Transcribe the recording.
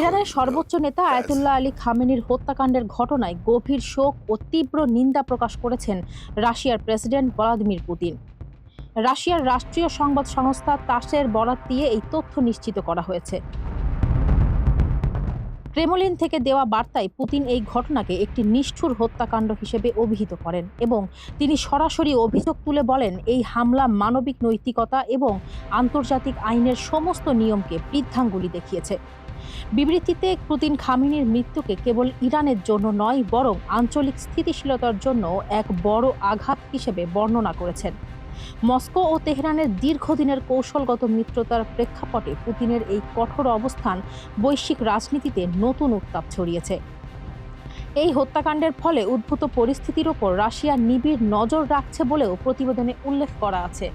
ইরানের সর্বোচ্চ নেতা আয়াতুল্লাহ আলী খামেনির হত্যাকাণ্ডের ঘটনায় গভীর শোক ও তীব্র নিন্দা প্রকাশ করেছেন রাশিয়ার প্রেসিডেন্ট ভ্লাদিমির পুতিন। রাশিয়ার রাষ্ট্রীয় সংবাদ সংস্থা তাসের বরাত দিয়ে এই তথ্য নিশ্চিত করা হয়েছে। ক্রেমলিন থেকে দেওয়া বার্তায় পুতিন এই ঘটনাকে একটি নিষ্ঠুর হত্যাকাণ্ড হিসেবে অভিহিত করেন এবং তিনি সরাসরি অভিযোগ তুলে বলেন, এই হামলা মানবিক নৈতিকতা এবং আন্তর্জাতিক আইনের সমস্ত নিয়মকে বৃদ্ধাঙ্গুলি দেখিয়েছে। বিবৃতিতে পুতিন খামেনির মৃত্যুকে কেবল ইরানের জন্য নয়, বরং আঞ্চলিক স্থিতিশীলতার জন্য এক বড় আঘাত হিসেবে বর্ণনা করেছেন। মস্কো ও তেহরানের দীর্ঘদিনের কৌশলগত মিত্রতার প্রেক্ষাপটে পুতিনের এই কঠোর অবস্থান বৈশ্বিক রাজনীতিতে নতুন উত্তাপ ছড়িয়েছে। এই হত্যাকাণ্ডের ফলে উদ্ভূত পরিস্থিতির ওপর রাশিয়া নিবিড় নজর রাখছে বলেও প্রতিবেদনে উল্লেখ করা আছে।